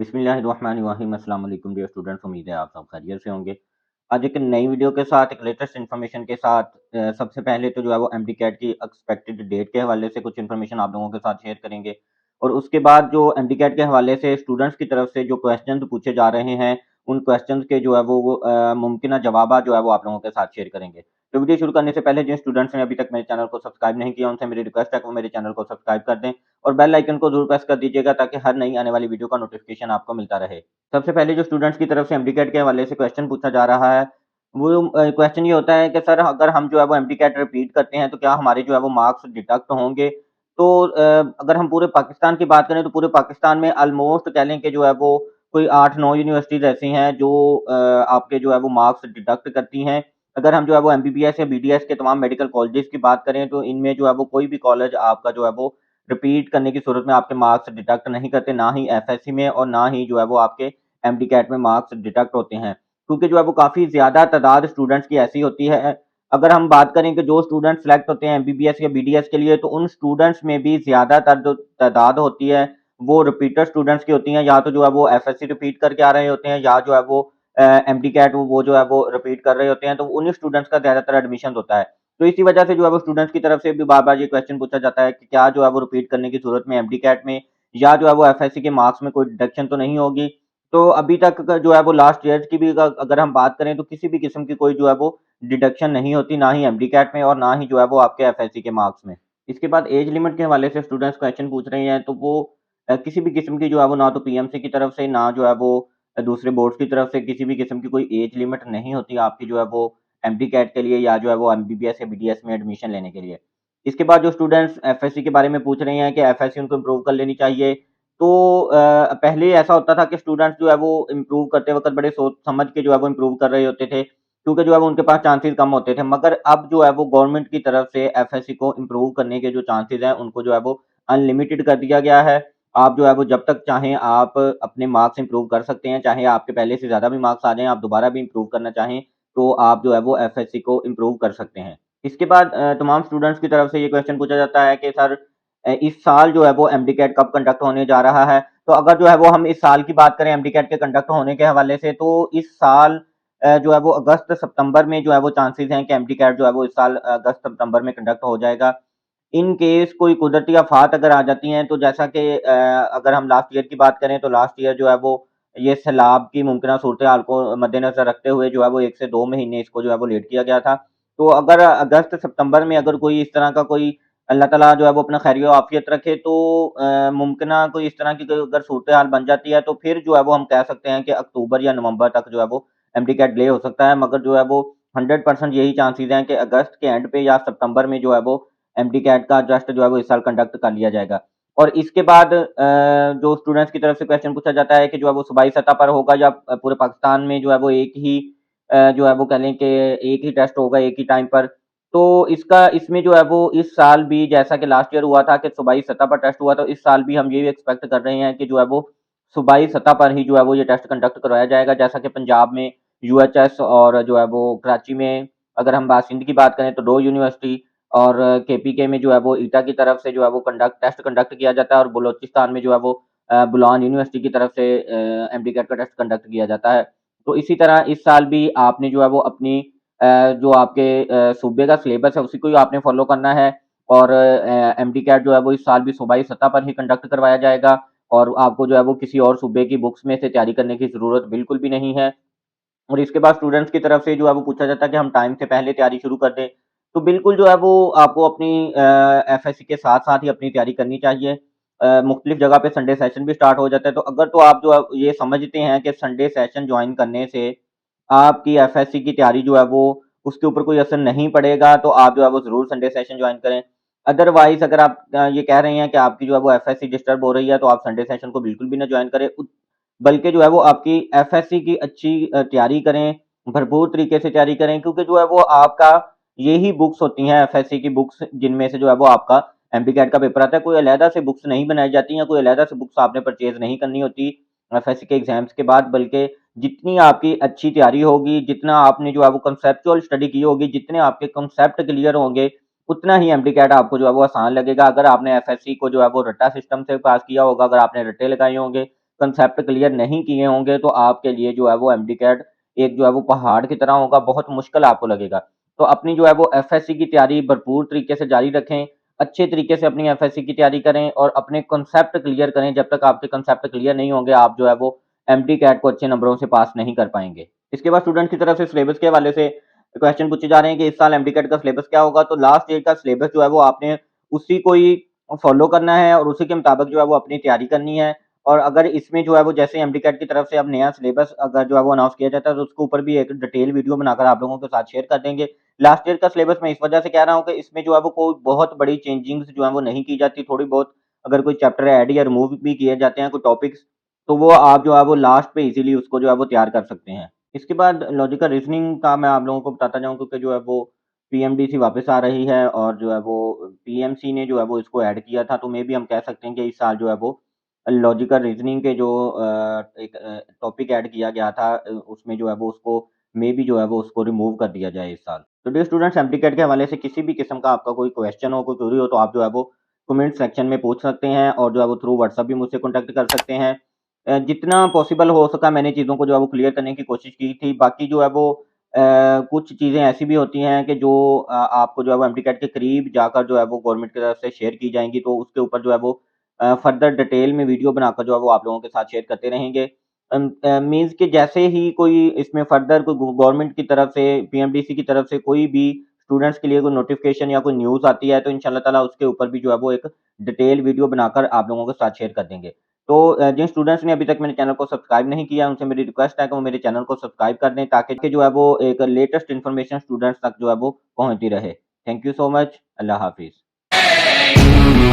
बिस्मिल्लाहिर्रहमानिर्रहीम अस्सलाम वालेकुम डियर स्टूडेंट्स, उम्मीद है आप सब खैरियत से होंगे। आज एक नई वीडियो के साथ एक लेटेस्ट इन्फॉर्मेशन के साथ सबसे पहले तो जो है वो एमडी कैट की एक्सपेक्टेड डेट के हवाले से कुछ इन्फॉर्मेशन आप लोगों के साथ शेयर करेंगे और उसके बाद जो एमडी कैट के हवाले से स्टूडेंट्स की तरफ से जो क्वेश्चन पूछे जा रहे हैं उन क्वेश्चन के जो है वो मुमकिन जवाब जो है वो आप लोगों के साथ शेयर करेंगे। तो वीडियो शुरू करने से पहले जिन स्टूडेंट्स ने अभी तक मेरे चैनल को सब्सक्राइब नहीं किया उनसे मेरी रिक्वेस्ट है कि वो मेरे चैनल को सब्सक्राइब कर दें और बेल आइकन को जरूर प्रेस कर दीजिएगा ताकि हर नई आने वाली वीडियो का नोटिफिकेशन आपको मिलता रहे। सबसे पहले जो स्टूडेंट्स की तरफ से एमडीकैट के हवाले से क्वेश्चन पूछा जा रहा है वो क्वेश्चन ये होता है कि सर अगर हम जो है वो एमडीकैट रिपीट करते हैं तो क्या हमारे जो है वो मार्क्स डिडक्ट होंगे? तो अगर हम पूरे पाकिस्तान की बात करें तो पूरे पाकिस्तान में ऑलमोस्ट कह लें कि जो है वो कोई 8-9 यूनिवर्सिटीज़ ऐसी हैं जो आपके जो है वो मार्क्स डिडक्ट करती हैं। अगर हम जो है वो एमबीबीएस या बीडीएस के तमाम मेडिकल कॉलेजेस की बात करें तो इनमें जो है वो कोई भी कॉलेज आपका जो है वो रिपीट करने की सूरत में आपके मार्क्स डिडक्ट नहीं करते, ना ही एफएससी में और ना ही जो है वो आपके एमडी कैट में मार्क्स डिडक्ट होते हैं, क्योंकि जो है वो काफ़ी ज़्यादा तादाद स्टूडेंट्स की ऐसी होती है। अगर हम बात करें कि जो स्टूडेंट सेलेक्ट होते हैं एमबीबीएस या बीडीएस के लिए तो उन स्टूडेंट्स में भी ज़्यादातर जो तादाद होती है वो रिपीटर स्टूडेंट्स की होती हैं, या तो जो है वो एफएससी रिपीट करके आ रहे होते हैं या जो है वो एमडी कैट वो जो है वो रिपीट कर रहे होते हैं, तो उन्हीं स्टूडेंट्स का ज़्यादातर एडमिशन होता है। तो इसी वजह से जो है वो स्टूडेंट्स की तरफ से भी बार-बार ये क्वेश्चन पूछा जाता है कि क्या जो है वो रिपीट करने की सूरत में एमडी कैट में या जो है वो एफएससी के मार्क्स में कोई डिडक्शन तो नहीं होगी? तो अभी तक का जो है वो लास्ट ईयर्स की भी अगर हम बात करें तो किसी भी किस्म की कोई जो है वो डिडक्शन नहीं होती, ना ही एमडी कैट में और ना ही जो है वो आपके एफएससी के मार्क्स में। इसके बाद एज लिमिट के हवाले से स्टूडेंट्स क्वेश्चन पूछ रहे हैं, तो वो किसी भी किस्म की जो है वो ना तो पीएमसी की तरफ से ना जो है वो दूसरे बोर्ड्स की तरफ से किसी भी किस्म की कोई एज लिमिट नहीं होती आपकी जो है वो एमडी कैट के लिए या जो है वो एमबीबीएस या बीडीएस में एडमिशन लेने के लिए। इसके बाद जो स्टूडेंट्स एफएससी के बारे में पूछ रहे हैं कि एफएससी उनको इम्प्रूव कर लेनी चाहिए, तो पहले ऐसा होता था कि स्टूडेंट्स जो है वो इम्प्रूव करते वक़्त बड़े सोच समझ के जो है वो इम्प्रूव कर रहे होते थे, क्योंकि जो है वो उनके पास चांसेस कम होते थे। मगर अब जो है वो गवर्नमेंट की तरफ से एफएससी को इम्प्रूव करने के जो चांसेस हैं उनको जो है वो अनलिमिटेड कर दिया गया है। आप जो है वो जब तक चाहें आप अपने मार्क्स इम्प्रूव कर सकते हैं, चाहे आपके पहले से ज़्यादा भी मार्क्स आ जाएँ, आप दोबारा भी इम्प्रूव करना चाहें, तो आप जो है वो एफएससी को इम्प्रूव कर सकते हैं। इसके बाद तमाम स्टूडेंट्स की तरफ से ये क्वेश्चन पूछा जाता है कि सर इस साल जो है वो एमडीकैट कब कंडक्ट होने जा रहा है? तो अगर जो है वो हम इस साल की बात करें एमडीकैट के कंडक्ट होने के हवाले से तो इस साल जो है वो अगस्त-सितंबर में जो है वो चांसेस हैं कि एमडीकैट जो है वो इस साल अगस्त-सितंबर में कंडक्ट हो जाएगा। इन केस कोई कुदरती आफ़ात अगर आ जाती हैं तो जैसा कि अगर हम लास्ट ईयर की बात करें तो लास्ट ईयर जो है वो ये सैलाब की मुमकिना सूरत-ए-हाल को मद्देनज़र रखते हुए जो है वो 1 से 2 महीने इसको जो है वो लेट किया गया था। तो अगर अगस्त-सितंबर में अगर कोई इस तरह का कोई अल्लाह ताला जो है वो अपना खैर आफ़ियत रखे तो मुमकिना कोई इस तरह की कोई अगर सूरत-ए-हाल बन जाती है तो फिर जो है वो हम कह सकते हैं कि अक्टूबर या नवंबर तक जो है वो एमडीकैट डिले हो सकता है। मगर जो है वो 100% यही चांसेस हैं कि अगस्त के एंड पे या सितंबर में जो है वो एमडी कैट का टेस्ट जो है वो इस साल कंडक्ट कर लिया जाएगा। और इसके बाद जो स्टूडेंट्स की तरफ से क्वेश्चन पूछा जाता है कि जो है वो सूबाई सतह पर होगा या पूरे पाकिस्तान में जो है वो एक ही जो है वो कह लें कि एक ही टेस्ट होगा एक ही टाइम पर। तो इसका इसमें जो है वो इस साल भी जैसा कि लास्ट ईयर हुआ था कि सूबाई सतह पर टेस्ट हुआ, तो इस साल भी हम ये एक्सपेक्ट कर रहे हैं कि जो है वो सूबाई सतह पर ही जो है वो ये टेस्ट कंडक्ट करवाया जाएगा। जैसा कि पंजाब में यूएचएस और जो है वो कराची में, अगर हम सिंध की बात करें तो 2 यूनिवर्सिटी और केपीके में जो है वो ईटा की तरफ से जो है वो टेस्ट कंडक्ट किया जाता है और बलूचिस्तान में जो है वो बुलॉन यूनिवर्सिटी की तरफ से एमडीकैट का टेस्ट कंडक्ट किया जाता है। तो इसी तरह इस साल भी आपने जो है वो अपनी जो आपके सूबे का सिलेबस है उसी को ही आपने फॉलो करना है और एमडीकैट जो है वो इस साल भी सूबाई सतह पर ही कंडक्ट करवाया जाएगा और आपको जो है वो किसी और सूबे की बुक्स में से तैयारी करने की ज़रूरत बिल्कुल भी नहीं है। और इसके बाद स्टूडेंट्स की तरफ से जो है वो पूछा जाता है कि हम टाइम से पहले तैयारी शुरू कर दें। तो बिल्कुल जो है वो आपको अपनी एफएससी के साथ-साथ ही अपनी तैयारी करनी चाहिए। मुख्तलिफ जगह पे संडे सेशन भी स्टार्ट हो जाता है, तो अगर तो आप जो है ये समझते हैं कि संडे सेशन जॉइन करने से आपकी एफएससी की तैयारी जो है वो उसके ऊपर कोई असर नहीं पड़ेगा, तो आप जो है वो ज़रूर संडे सेशन जॉइन करें। अदरवाइज़ अगर आप ये कह रहे हैं कि आपकी जो है वो एफएससी डिस्टर्ब हो रही है, तो आप संडे सेशन को बिल्कुल भी ना जॉइन करें। बल्कि जो है वो आपकी एफएससी की अच्छी तैयारी करें, भरपूर तरीके से तैयारी करें, क्योंकि जो है वो आपका यही बुक्स होती हैं एफएससी की बुक्स जिनमें से जो है वो आपका एमपीकैट का पेपर आता है। कोई अलहदा से बुक्स नहीं बनाई जाती हैं, कोई अलहदा से बुक्स आपने परचेज़ नहीं करनी होती एफएससी के एग्ज़ाम्स के बाद, बल्कि जितनी आपकी अच्छी तैयारी होगी, जितना आपने जो है वो कॉन्सेप्चुअल स्टडी की होगी, जितने आपके कॉन्सेप्ट क्लियर होंगे, उतना ही एमडीकैट आपको जो है वो आसान लगेगा। अगर आपने एफएससी को जो है वो रट्टा सिस्टम से पास किया होगा, अगर आपने रट्टे लगाए होंगे, कंसेप्ट क्लियर नहीं किए होंगे तो आपके लिए जो है वो एमडी-कैट एक जो है वो पहाड़ की तरह होगा, बहुत मुश्किल आपको लगेगा। तो अपनी जो है वो एफएससी की तैयारी भरपूर तरीके से जारी रखें, अच्छे तरीके से अपनी एफएससी की तैयारी करें और अपने कॉन्सेप्ट क्लियर करें। जब तक आपके कॉन्सेप्ट क्लियर नहीं होंगे, आप जो है वो एमडी-कैट को अच्छे नंबरों से पास नहीं कर पाएँगे। इसके बाद स्टूडेंट की तरफ से सिलेबस के हवाले से क्वेश्चन पूछे जा रहे हैं कि इस साल एमडी-कैट का सिलेबस क्या होगा? तो लास्ट ईयर का सिलेबस जो है वो आपने उसी को ही फॉलो करना है और उसी के मुताबिक जो है वो अपनी तैयारी करनी है। और अगर इसमें जो है वो जैसे एमडी-कैट की तरफ से अब नया सिलेबस अगर जो है वो अनाउंस किया जाता है तो उसके ऊपर भी एक डिटेल वीडियो बनाकर आप लोगों के साथ शेयर कर देंगे। लास्ट ईयर का सिलेबस मैं इस वजह से कह रहा हूँ कि इसमें जो है वो कोई बहुत बड़ी चेंजिंग्स जो है वो नहीं की जाती, थोड़ी बहुत अगर कोई चैप्टर ऐड या रिमूव भी किए जाते हैं, कोई टॉपिक्स, तो वो आप जो है वो लास्ट पे इज़िली उसको जो है वो तैयार कर सकते हैं। इसके बाद लॉजिकल रीज़निंग का मैं आप लोगों को बताता जाऊँ क्योंकि जो है वो पीएमडीसी वापस आ रही है और जो है वो पीएमसी ने जो है वो इसको ऐड किया था, तो मेबी हम कह सकते हैं कि इस साल जो है वो लॉजिकल रीज़निंग के जो एक टॉपिक ऐड किया गया था उसमें जो है वो उसको मेबी जो है वो उसको रिमूव कर दिया जाए इस साल। तो डियर स्टूडेंट्स, एमडी-कैट के हवाले से किसी भी किस्म का आपका कोई क्वेश्चन हो, कोई क्वेरी हो तो आप जो है वो कमेंट सेक्शन में पूछ सकते हैं और जो है वो थ्रू व्हाट्सएप भी मुझसे कॉन्टैक्ट कर सकते हैं। जितना पॉसिबल हो सका मैंने चीज़ों को जो है वो क्लियर करने की कोशिश की थी। बाकी जो है वो कुछ चीज़ें ऐसी भी होती हैं कि जो आपको जो है वो एमडी-कैट के करीब जाकर जो है वो गवर्नमेंट की तरफ से शेयर की जाएँगी, तो उसके ऊपर जो है वो फर्दर डिटेल में वीडियो बनाकर जो है वो आप लोगों के साथ शेयर करते रहेंगे। मीन्स कि जैसे ही कोई इसमें फर्दर कोई गवर्नमेंट की तरफ से, पीएमडीसी की तरफ से कोई भी स्टूडेंट्स के लिए कोई नोटिफ़िकेशन या कोई न्यूज़ आती है, तो इंशाअल्लाह ताला उसके ऊपर भी जो है वो एक डिटेल वीडियो बनाकर आप लोगों के साथ शेयर कर देंगे। तो जिन स्टूडेंट्स ने अभी तक मेरे चैनल को सब्सक्राइब नहीं किया, उनसे मेरी रिक्वेस्ट है कि वो मेरे चैनल को सब्सक्राइब कर दें ताकि जो है वो एक लेटेस्ट इन्फॉर्मेशन स्टूडेंट्स तक जो है वो पहुँचती रहे। Thank you so much. अल्लाह हाफ़िज़।